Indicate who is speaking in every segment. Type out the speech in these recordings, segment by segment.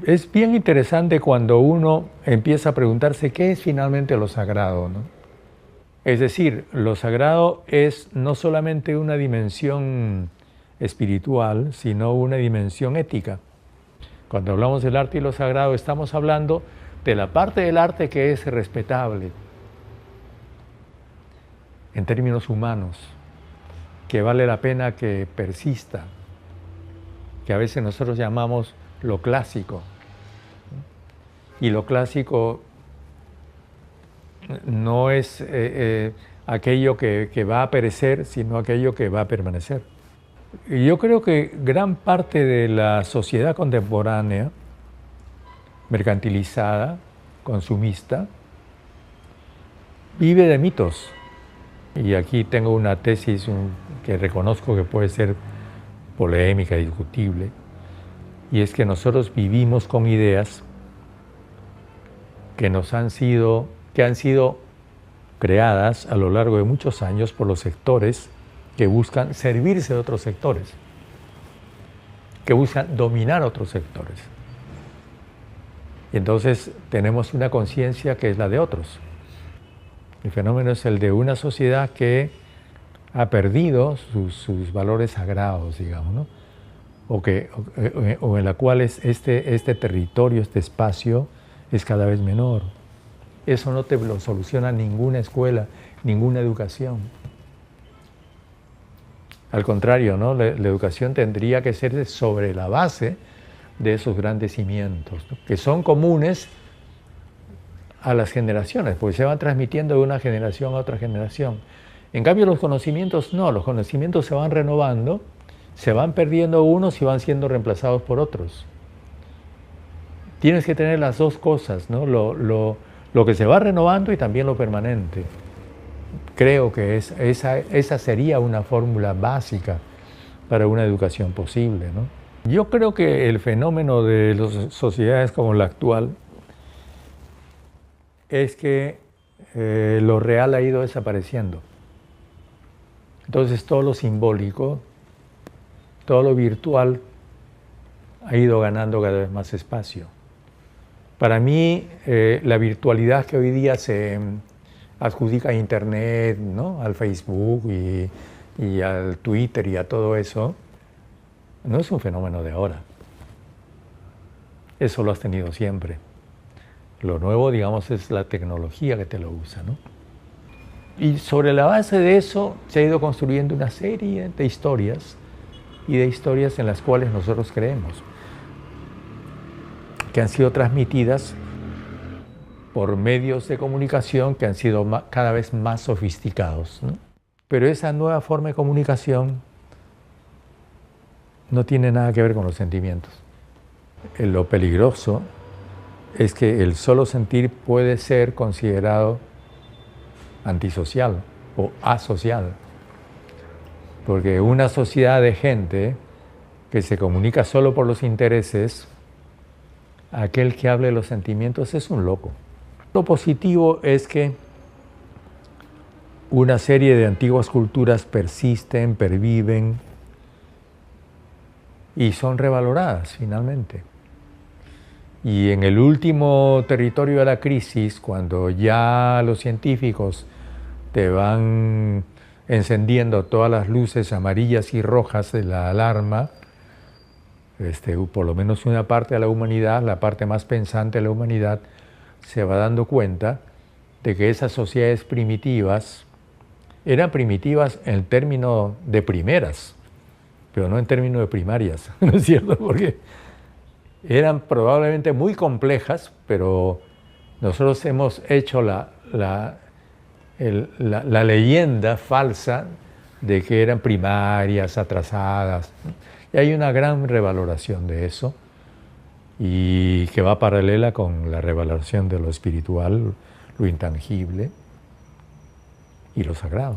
Speaker 1: Es bien interesante cuando uno empieza a preguntarse qué es finalmente lo sagrado, ¿no? Es decir, lo sagrado es no solamente una dimensión espiritual, sino una dimensión ética. Cuando hablamos del arte y lo sagrado, estamos hablando de la parte del arte que es respetable en términos humanos, que vale la pena que persista, que a veces nosotros llamamos lo clásico. Y lo clásico no es aquello que va a perecer, sino aquello que va a permanecer. Y yo creo que gran parte de la sociedad contemporánea, mercantilizada, consumista, vive de mitos. Y aquí tengo una tesis que reconozco que puede ser polémica, discutible, y es que nosotros vivimos con ideas que han sido creadas a lo largo de muchos años por los sectores que buscan servirse de otros sectores, que buscan dominar otros sectores. Y entonces tenemos una conciencia que es la de otros. El fenómeno es el de una sociedad que ha perdido sus valores sagrados, digamos, ¿no? o en la cual este territorio, este espacio, es cada vez menor. Eso no te lo soluciona ninguna escuela, ninguna educación. Al contrario, ¿no? La educación tendría que ser sobre la base de esos grandes cimientos, ¿no? Que son comunes a las generaciones, porque se van transmitiendo de una generación a otra generación. En cambio, los conocimientos no, los conocimientos se van renovando, se van perdiendo unos y van siendo reemplazados por otros. Tienes que tener las dos cosas, ¿no? Lo que se va renovando y también lo permanente. Creo que esa sería una fórmula básica para una educación posible, ¿no? Yo creo que el fenómeno de las sociedades como la actual es que lo real ha ido desapareciendo. Entonces todo lo simbólico, todo lo virtual ha ido ganando cada vez más espacio. Para mí, la virtualidad que hoy día se adjudica a Internet, ¿no? Al Facebook y al Twitter y a todo eso, no es un fenómeno de ahora. Eso lo has tenido siempre. Lo nuevo, digamos, es la tecnología que te lo usa, ¿no? Y sobre la base de eso se ha ido construyendo una serie de historias y de historias en las cuales nosotros creemos, que han sido transmitidas por medios de comunicación que han sido cada vez más sofisticados, ¿no? Pero esa nueva forma de comunicación no tiene nada que ver con los sentimientos. Lo peligroso es que el solo sentir puede ser considerado antisocial o asocial, porque una sociedad de gente que se comunica solo por los intereses, aquel que hable de los sentimientos es un loco. Lo positivo es que una serie de antiguas culturas persisten, perviven y son revaloradas finalmente. Y en el último territorio de la crisis, cuando ya los científicos te van encendiendo todas las luces amarillas y rojas de la alarma, por lo menos una parte de la humanidad, la parte más pensante de la humanidad, se va dando cuenta de que esas sociedades primitivas eran primitivas en términos de primeras, pero no en términos de primarias, ¿no es cierto? Porque eran probablemente muy complejas, pero nosotros hemos hecho la leyenda falsa de que eran primarias, atrasadas, ¿no? Y hay una gran revaloración de eso, y que va paralela con la revaloración de lo espiritual, lo intangible y lo sagrado.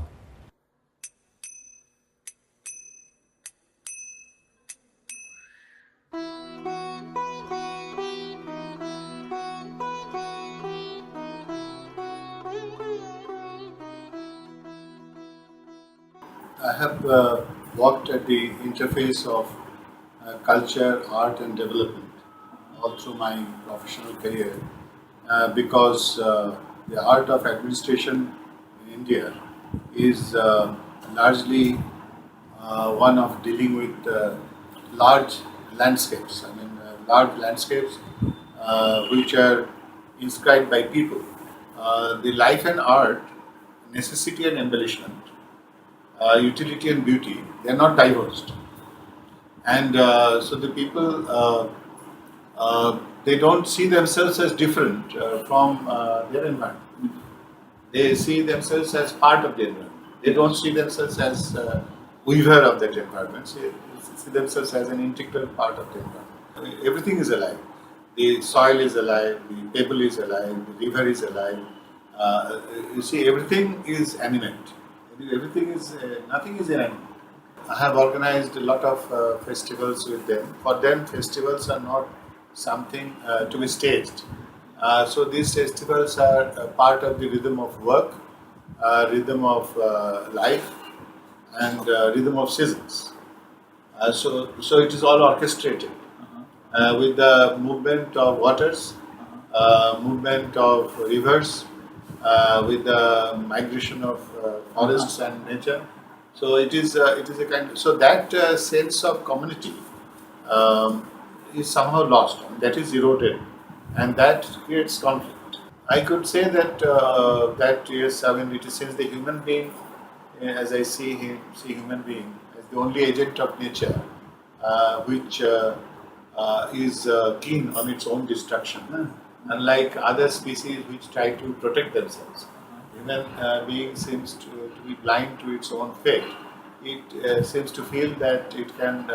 Speaker 2: I have walked at the interface of culture, art, and development. all through my professional career because the art of administration in India is largely one of dealing with large landscapes. I mean, large landscapes which are inscribed by people. The life and art, necessity and embellishment, utility and beauty, they are not divorced. And so the people, they don't see themselves as different from their environment. They see themselves as part of the environment. They don't see themselves as weaver of that environment. They see themselves as an integral part of the environment. I mean, everything is alive. The soil is alive, the pebble is alive, the river is alive. You see, everything is animate. Everything is, nothing is inanimate. I have organized a lot of festivals with them. For them, festivals are not something to be staged. So these festivals are a part of the rhythm of work, rhythm of life, and rhythm of seasons. So it is all orchestrated with the movement of waters, movement of rivers, with the migration of forests and nature. So it is a kind of, so that sense of community is somehow lost. I mean, that is eroded, and that creates conflict. I could say that that yes, I mean, it is since the human being, as I see human being as the only agent of nature, which is keen on its own destruction, unlike other species which try to protect themselves. Human being seems to be blind to its own fate. It seems to feel that it can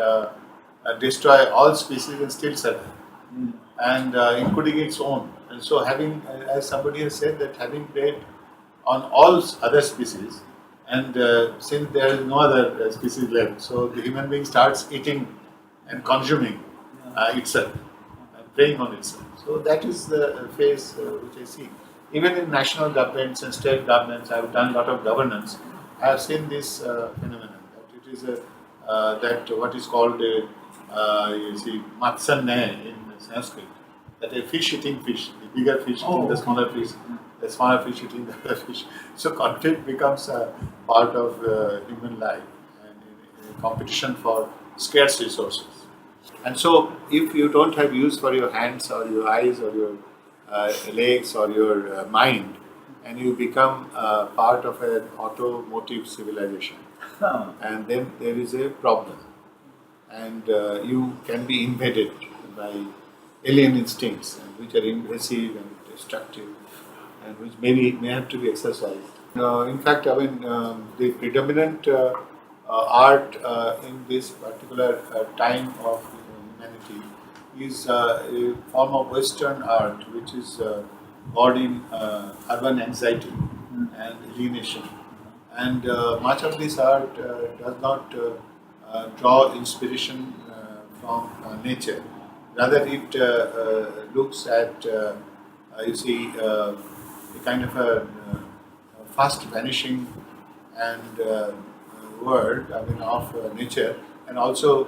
Speaker 2: destroy all species and still survive, and including its own. And so, having, as somebody has said, that having preyed on all other species, and since there is no other species left, so the human being starts eating and consuming itself, and preying on itself. So that is the phase which I see. Even in national governments and state governments, I have done a lot of governance. I have seen this phenomenon, that it is that what is called you see matsanne in Sanskrit, that a fish eating fish, the bigger fish eating the smaller fish eating the other fish. So conflict becomes a part of human life, and in a competition for scarce resources. And so, if you don't have use for your hands or your eyes or your legs or your mind, and you become part of an automotive civilization, and then there is a problem, and you can be invaded by alien instincts, which are invasive and destructive, and which may have to be exercised. In fact, I mean, the predominant art in this particular time of humanity is a form of Western art, which is born in urban anxiety and alienation. And much of this art does not draw inspiration from nature. Rather, it looks at, you see, a kind of a fast vanishing and world, I mean, of nature, and also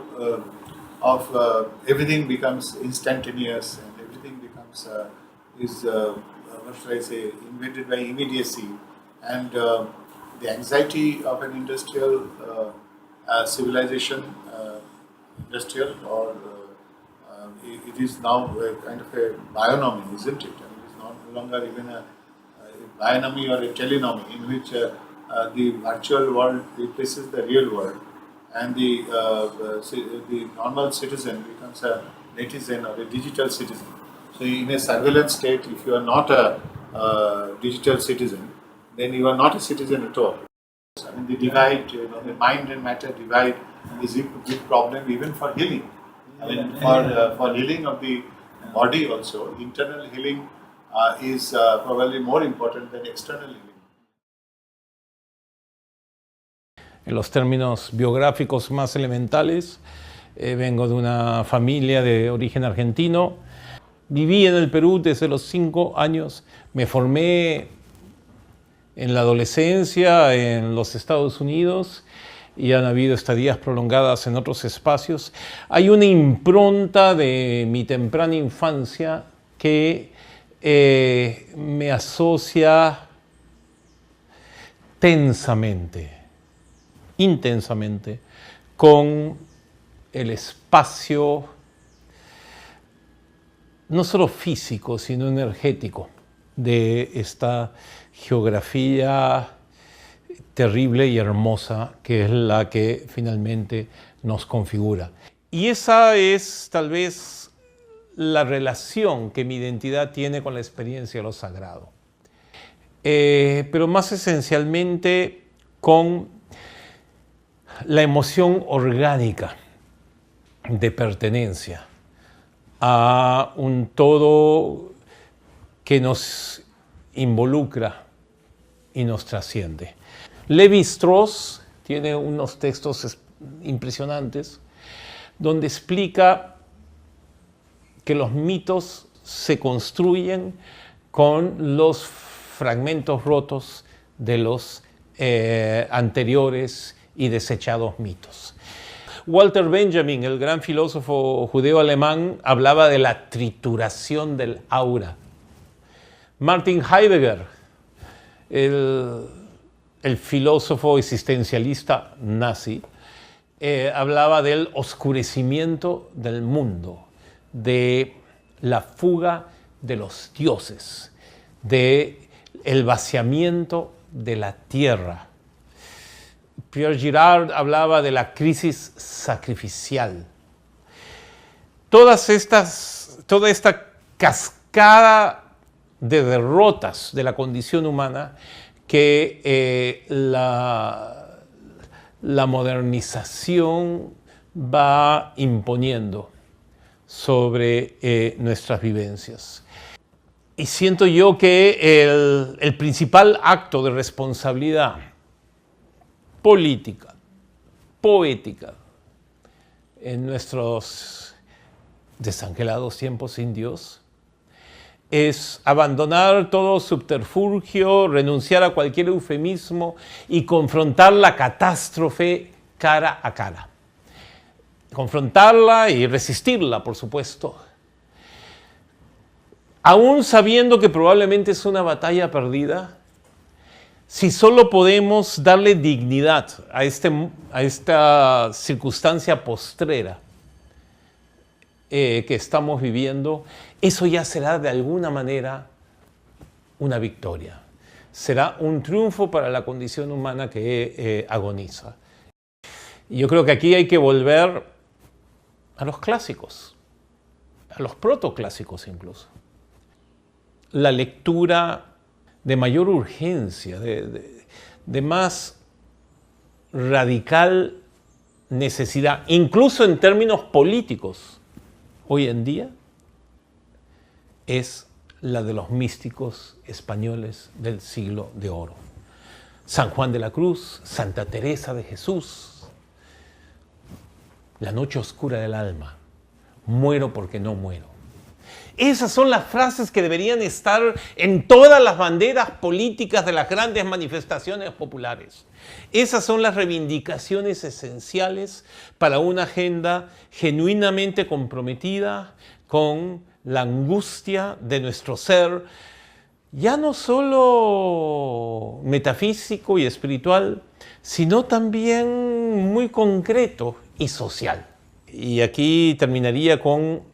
Speaker 2: of everything becomes instantaneous, and everything becomes what should I say, invaded by immediacy, and the anxiety of an industrial civilization, industrial, or it is now a kind of a bionomy, isn't it? I mean, it's no longer even a bionomy or a telenomy in which the virtual world replaces the real world, and the normal citizen becomes a netizen or a digital citizen. So, in a surveillance state, if you are not a digital citizen, then you are not a citizen at all. I mean, the divide, the mind and matter divide is a big problem even for healing. I mean, for healing of the body also, internal healing is probably more important than external healing.
Speaker 3: En los términos biográficos más elementales, vengo de una familia de origen argentino. Viví en el Perú desde los 5 años. Me formé en la adolescencia en los Estados Unidos y han habido estadías prolongadas en otros espacios, hay una impronta de mi temprana infancia que me asocia tensamente, intensamente, con el espacio no solo físico, sino energético de esta geografía terrible y hermosa que es la que finalmente nos configura. Y esa es tal vez la relación que mi identidad tiene con la experiencia de lo sagrado. Pero más esencialmente con la emoción orgánica de pertenencia a un todo que nos involucra y nos trasciende. Lévi-Strauss tiene unos textos impresionantes donde explica que los mitos se construyen con los fragmentos rotos de los anteriores y desechados mitos. Walter Benjamin, el gran filósofo judeo-alemán, hablaba de la trituración del aura. Martin Heidegger, el filósofo existencialista nazi, hablaba del oscurecimiento del mundo, de la fuga de los dioses, de el vaciamiento de la tierra. Pierre Girard hablaba de la crisis sacrificial. Toda esta cascada de derrotas de la condición humana que la modernización va imponiendo sobre nuestras vivencias. Y siento yo que el principal acto de responsabilidad política, poética, en nuestros desangelados tiempos sin Dios, es abandonar todo subterfugio, renunciar a cualquier eufemismo y confrontar la catástrofe cara a cara. Confrontarla y resistirla, por supuesto. Aún sabiendo que probablemente es una batalla perdida, si solo podemos darle dignidad a esta circunstancia postrera que estamos viviendo, eso ya será de alguna manera una victoria. Será un triunfo para la condición humana que agoniza. Y yo creo que aquí hay que volver a los clásicos, a los protoclásicos incluso. La lectura de mayor urgencia, de más radical necesidad, incluso en términos políticos, hoy en día, es la de los místicos españoles del siglo de oro. San Juan de la Cruz, Santa Teresa de Jesús, la noche oscura del alma, muero porque no muero. Esas son las frases que deberían estar en todas las banderas políticas de las grandes manifestaciones populares. Esas son las reivindicaciones esenciales para una agenda genuinamente comprometida con la angustia de nuestro ser, ya no solo metafísico y espiritual, sino también muy concreto y social. Y aquí terminaría con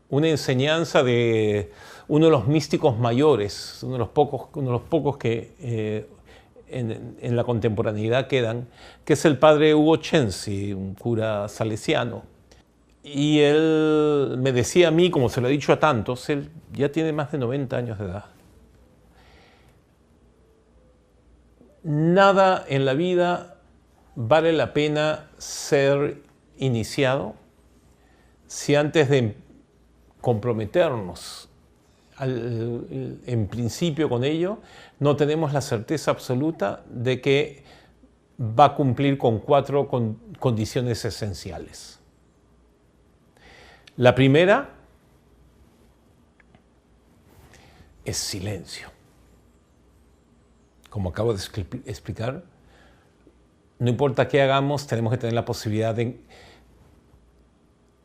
Speaker 3: una enseñanza de uno de los místicos mayores, uno de los pocos que en la contemporaneidad quedan, que es el padre Hugo Censi, un cura salesiano. Y él me decía a mí, como se lo ha dicho a tantos, él ya tiene más de 90 años de edad. Nada en la vida vale la pena ser iniciado si antes de comprometernos en principio con ello, no tenemos la certeza absoluta de que va a cumplir con 4 condiciones esenciales. La primera es silencio. Como acabo de explicar, No importa qué hagamos, tenemos que tener la posibilidad de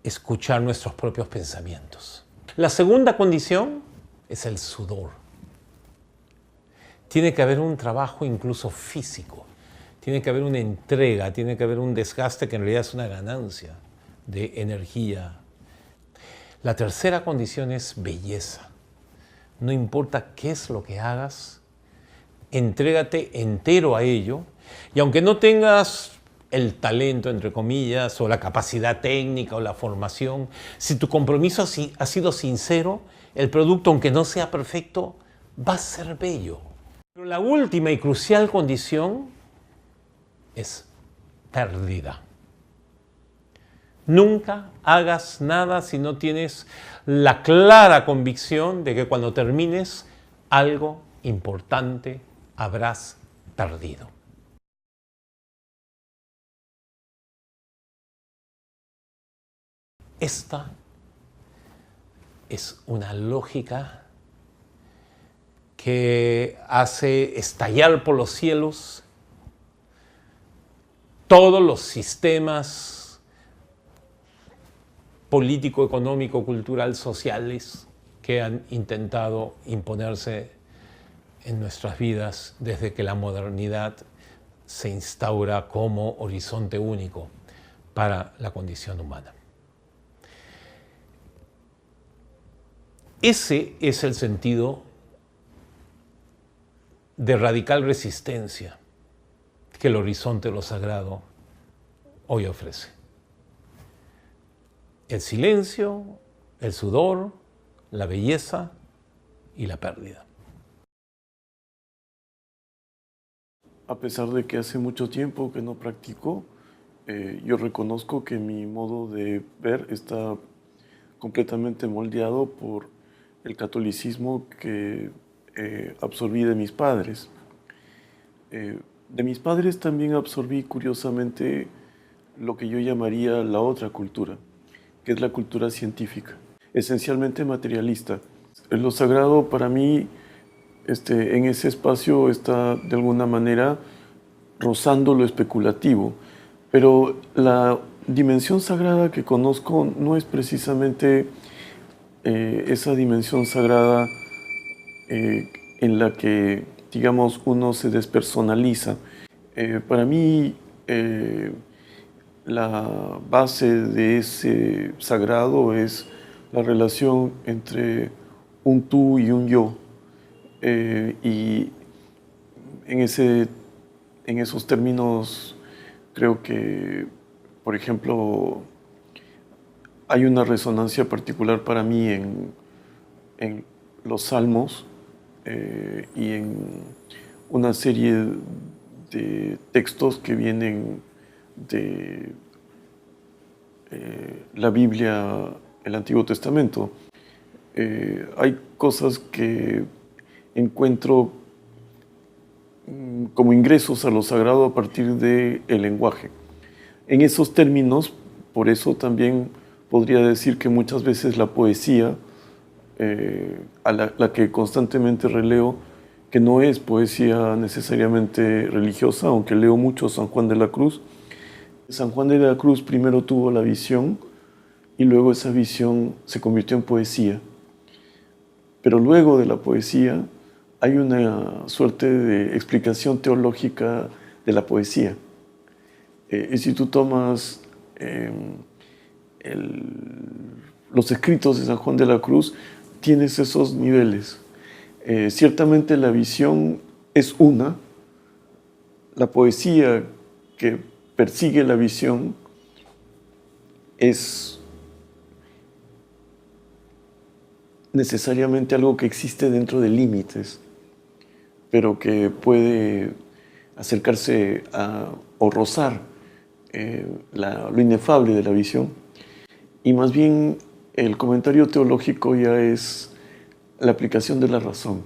Speaker 3: escuchar nuestros propios pensamientos. La segunda condición es el sudor. Tiene que haber un trabajo incluso físico, tiene que haber una entrega, tiene que haber un desgaste que en realidad es una ganancia de energía. La tercera condición es belleza. No importa qué es lo que hagas, entrégate entero a ello, y aunque no tengas el talento, entre comillas, o la capacidad técnica o la formación, si tu compromiso ha sido sincero, el producto, aunque no sea perfecto, va a ser bello. Pero la última y crucial condición es pérdida. Nunca hagas nada si no tienes la clara convicción de que cuando termines, algo importante habrás perdido. Esta es una lógica que hace estallar por los cielos todos los sistemas político, económico, cultural, sociales que han intentado imponerse en nuestras vidas desde que la modernidad se instaura como horizonte único para la condición humana. Ese es el sentido de radical resistencia que el horizonte de lo sagrado hoy ofrece. El silencio, el sudor, la belleza y la pérdida.
Speaker 4: A pesar de que hace mucho tiempo que no practico, yo reconozco que mi modo de ver está completamente moldeado por el catolicismo que absorbí de mis padres. De mis padres también absorbí curiosamente lo que yo llamaría la otra cultura, que es la cultura científica, esencialmente materialista. Lo sagrado para mí en ese espacio está de alguna manera rozando lo especulativo, pero la dimensión sagrada que conozco no es precisamente esa dimensión sagrada en la que, digamos, uno se despersonaliza. Para mí, la base de ese sagrado es la relación entre un tú y un yo. Y en esos términos creo que, por ejemplo, hay una resonancia particular para mí en los salmos y en una serie de textos que vienen de la Biblia, el Antiguo Testamento. Hay cosas que encuentro como ingresos a lo sagrado a partir del lenguaje. En esos términos, por eso también podría decir que muchas veces la poesía, a la que constantemente releo, que no es poesía necesariamente religiosa, aunque leo mucho San Juan de la Cruz. San Juan de la Cruz primero tuvo la visión y luego esa visión se convirtió en poesía. Pero luego de la poesía hay una suerte de explicación teológica de la poesía. Y si tú tomas los escritos de San Juan de la Cruz, tienes esos niveles. Ciertamente la visión es una, la poesía que persigue la visión es necesariamente algo que existe dentro de límites, pero que puede acercarse o rozar lo inefable de la visión. Y más bien el comentario teológico ya es la aplicación de la razón.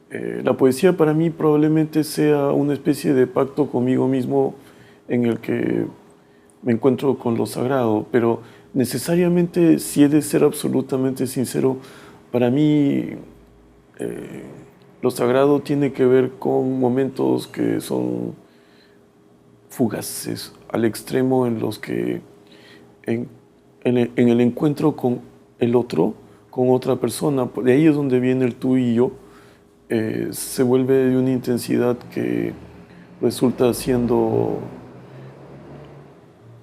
Speaker 4: La poesía para mí probablemente sea una especie de pacto conmigo mismo en el que me encuentro con lo sagrado, pero necesariamente, si he de ser absolutamente sincero, para mí lo sagrado tiene que ver con momentos que son fugaces, al extremo en los que en el encuentro con el otro, con otra persona, de ahí es donde viene el tú y yo, se vuelve de una intensidad que resulta siendo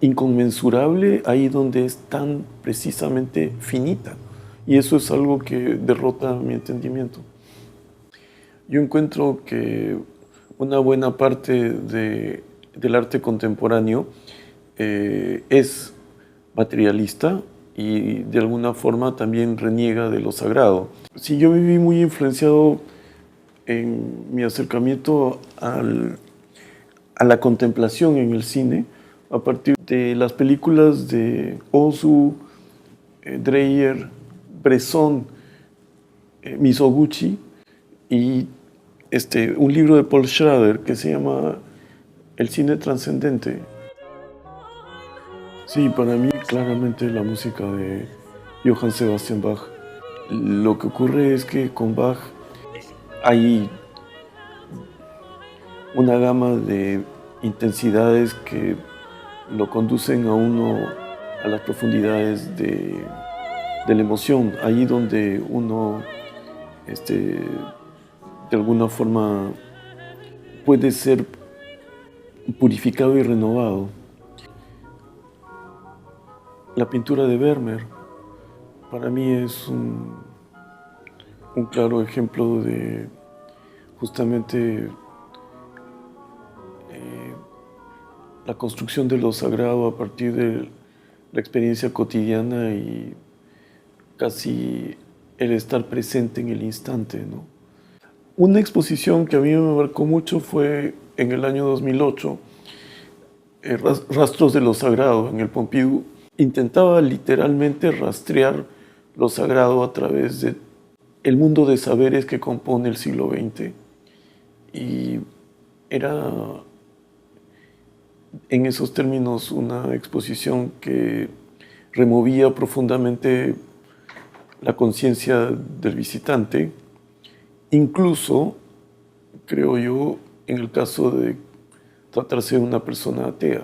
Speaker 4: inconmensurable ahí donde es tan precisamente finita. Y eso es algo que derrota mi entendimiento. Yo encuentro que una buena parte del arte contemporáneo es materialista y de alguna forma también reniega de lo sagrado. Sí, yo me vi muy influenciado en mi acercamiento a la contemplación en el cine a partir de las películas de Ozu, Dreyer, Bresson, Mizoguchi y un libro de Paul Schrader que se llama El cine trascendente. Sí, para mí claramente la música de Johann Sebastian Bach. Lo que ocurre es que con Bach hay una gama de intensidades que lo conducen a uno a las profundidades de la emoción, ahí donde uno de alguna forma puede ser purificado y renovado. La pintura de Vermeer para mí es un claro ejemplo de justamente la construcción de lo sagrado a partir de la experiencia cotidiana y casi el estar presente en el instante, ¿no? Una exposición que a mí me marcó mucho fue en el año 2008, Rastros de lo Sagrado, en el Pompidou. Intentaba literalmente rastrear lo sagrado a través de el mundo de saberes que compone el siglo XX. Y era en esos términos una exposición que removía profundamente la conciencia del visitante, incluso, creo yo, en el caso de tratarse de una persona atea.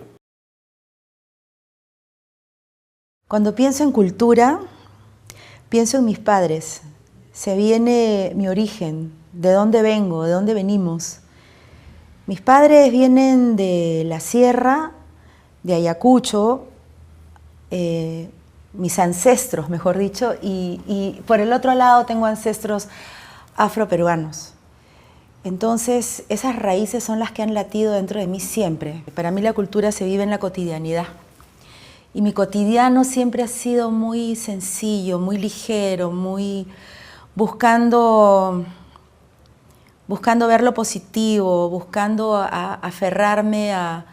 Speaker 5: Cuando pienso en cultura, pienso en mis padres. Se viene mi origen, de dónde vengo, de dónde venimos. Mis padres vienen de la sierra, de Ayacucho, mis ancestros, mejor dicho, y por el otro lado tengo ancestros afroperuanos. Entonces, esas raíces son las que han latido dentro de mí siempre. Para mí la cultura se vive en la cotidianidad. Y mi cotidiano siempre ha sido muy sencillo, muy ligero, muy buscando ver lo positivo, buscando aferrarme a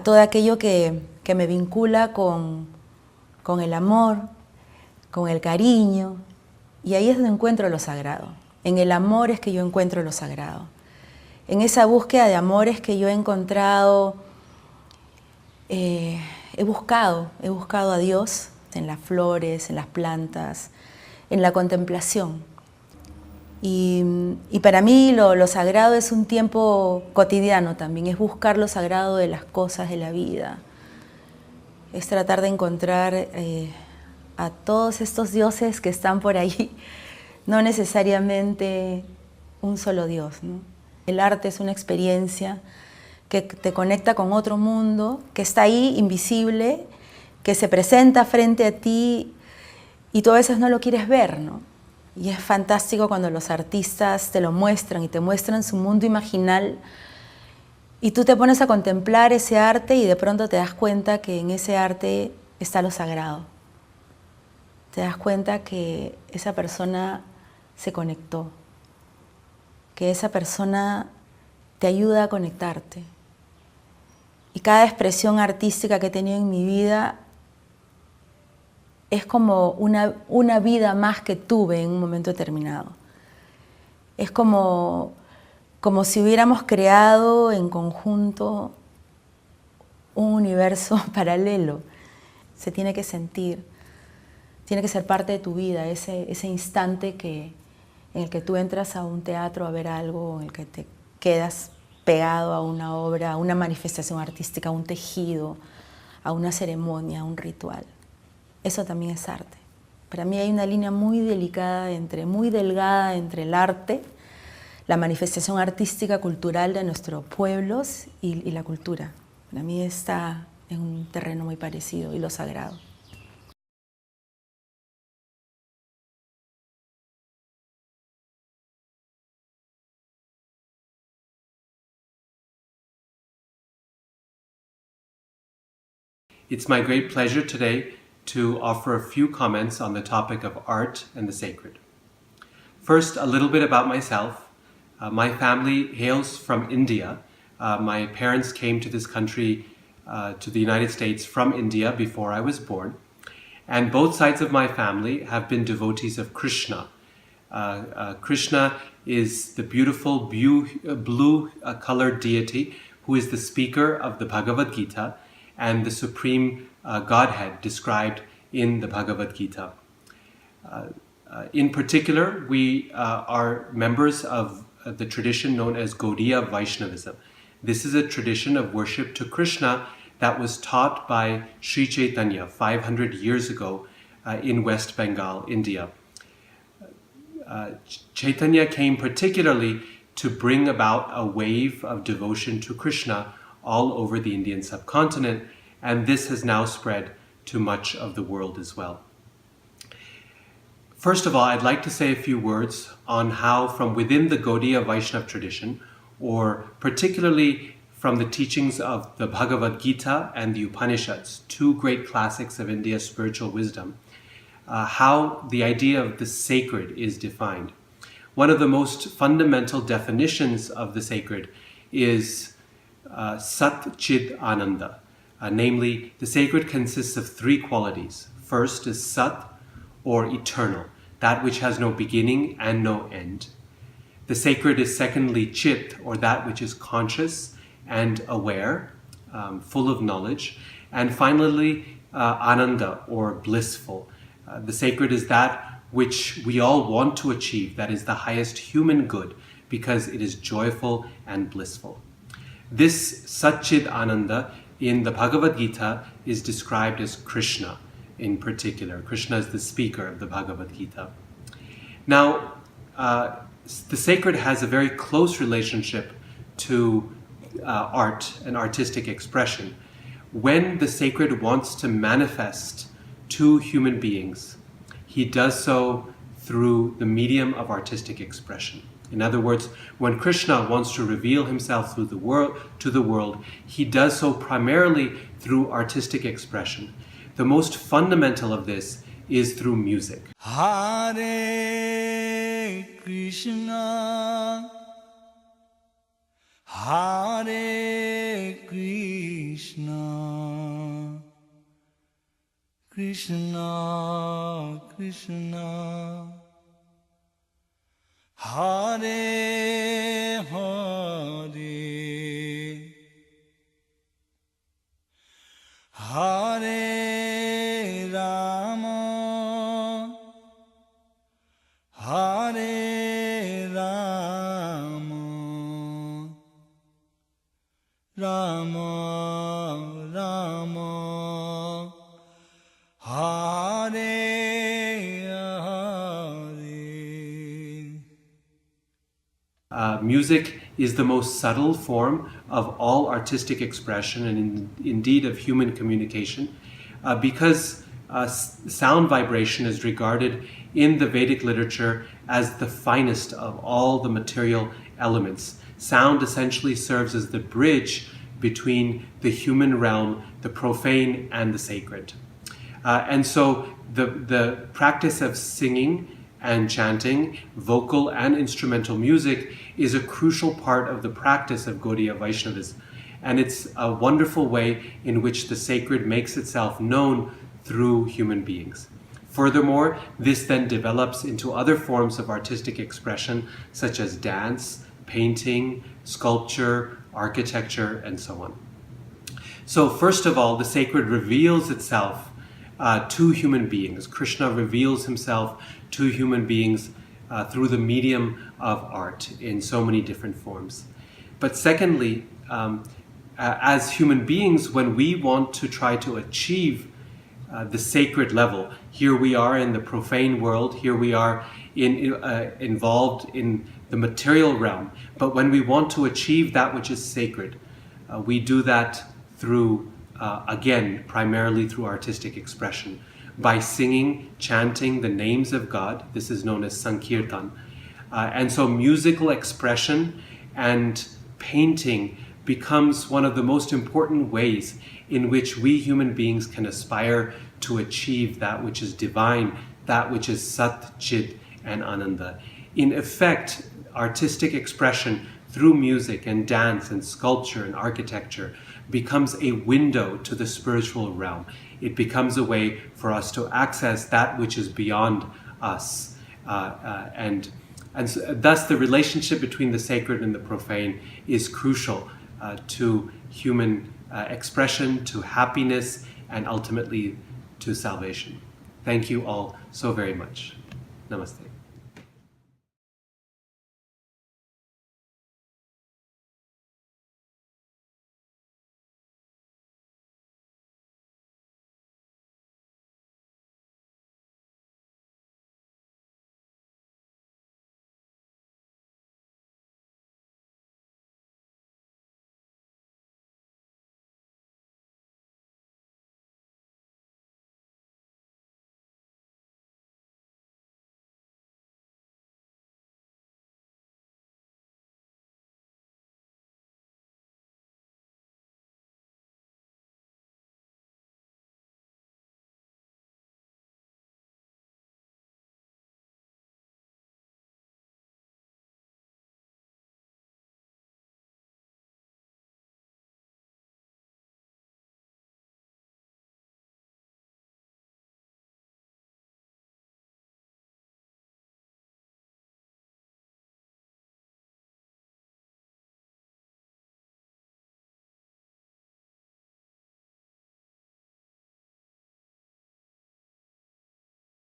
Speaker 5: todo aquello que me vincula con el amor, con el cariño. Y ahí es donde encuentro lo sagrado. En el amor es que yo encuentro lo sagrado. En esa búsqueda de amor es que yo he encontrado, he buscado a Dios en las flores, en las plantas, en la contemplación. Y para mí lo sagrado es un tiempo cotidiano también, es buscar lo sagrado de las cosas de la vida. Es tratar de encontrar a todos estos dioses que están por ahí, no necesariamente un solo Dios, ¿no? El arte es una experiencia que te conecta con otro mundo, que está ahí, invisible, que se presenta frente a ti y tú a veces no lo quieres ver, ¿no? Y es fantástico cuando los artistas te lo muestran y te muestran su mundo imaginal y tú te pones a contemplar ese arte y de pronto te das cuenta que en ese arte está lo sagrado. Te das cuenta que esa persona se conectó, que esa persona te ayuda a conectarte. Y cada expresión artística que he tenido en mi vida es como una vida más que tuve en un momento determinado. Es como si hubiéramos creado en conjunto un universo paralelo. Se tiene que sentir, tiene que ser parte de tu vida, ese instante en el que tú entras a un teatro a ver algo, en el que te quedas pegado a una obra, a una manifestación artística, a un tejido, a una ceremonia, a un ritual. Eso también es arte. Para mí hay una línea muy delicada, muy delgada entre el arte, la manifestación artística, cultural de nuestros pueblos y la cultura. Para mí está en un terreno muy parecido, y lo sagrado.
Speaker 6: It's my great pleasure today to offer a few comments on the topic of art and the sacred. First, a little bit about myself. My family hails from India. My parents came to this country, to the United States from India before I was born. And both sides of my family have been devotees of Krishna. Krishna is the beautiful blue colored deity who is the speaker of the Bhagavad Gita and the supreme Godhead described in the Bhagavad Gita. In particular, we are members of the tradition known as Gaudiya Vaishnavism. This is a tradition of worship to Krishna that was taught by Sri Chaitanya 500 years ago in West Bengal, India. Chaitanya came particularly to bring about a wave of devotion to Krishna all over the Indian subcontinent, and this has now spread to much of the world as well. First of all, I'd like to say a few words on how from within the Gaudiya Vaishnava tradition, or particularly from the teachings of the Bhagavad Gita and the Upanishads, two great classics of India's spiritual wisdom, how the idea of the sacred is defined. One of the most fundamental definitions of the sacred is Sat Chid Ananda. Namely, the sacred consists of three qualities. First is Sat, or eternal, that which has no beginning and no end. The sacred is secondly Chit, or that which is conscious and aware, full of knowledge. And finally, Ananda, or blissful. The sacred is that which we all want to achieve, that is the highest human good, because it is joyful and blissful. This Satchid Ananda in the Bhagavad Gita is described as Krishna in particular. Krishna is the speaker of the Bhagavad Gita. Now, the sacred has a very close relationship to art and artistic expression. When the sacred wants to manifest to human beings, he does so through the medium of artistic expression. In other words, when Krishna wants to reveal himself through the world, to the world, he does so primarily through artistic expression. The most fundamental of this is through music.
Speaker 7: Hare Krishna, Hare Krishna, Krishna Krishna, Hare Hare, Hare Rama, Hare Rama, Rama Rama, Hare
Speaker 6: Music is the most subtle form of all artistic expression and indeed of human communication because sound vibration is regarded in the Vedic literature as the finest of all the material elements. Sound essentially serves as the bridge between the human realm, the profane, and the sacred. And so the practice of singing and chanting, vocal and instrumental music, is a crucial part of the practice of Gaudiya Vaishnavism. And it's a wonderful way in which the sacred makes itself known through human beings. Furthermore, this then develops into other forms of artistic expression, such as dance, painting, sculpture, architecture, and so on. So first of all, the sacred reveals itself to human beings. Krishna reveals himself to human beings through the medium of art in so many different forms. But secondly, as human beings, when we want to try to achieve the sacred level, here we are in the profane world, here we are involved in the material realm, but when we want to achieve that which is sacred, we do that through, again, primarily through artistic expression, by singing, chanting the names of God. This is known as Sankirtan. And so musical expression and painting becomes one of the most important ways in which we human beings can aspire to achieve that which is divine, that which is Sat, Chit, and Ananda. In effect, artistic expression through music and dance and sculpture and architecture becomes a window to the spiritual realm. It becomes a way for us to access that which is beyond us. And so, thus the relationship between the sacred and the profane is crucial to human expression, to happiness, and ultimately to salvation. Thank you all so very much. Namaste.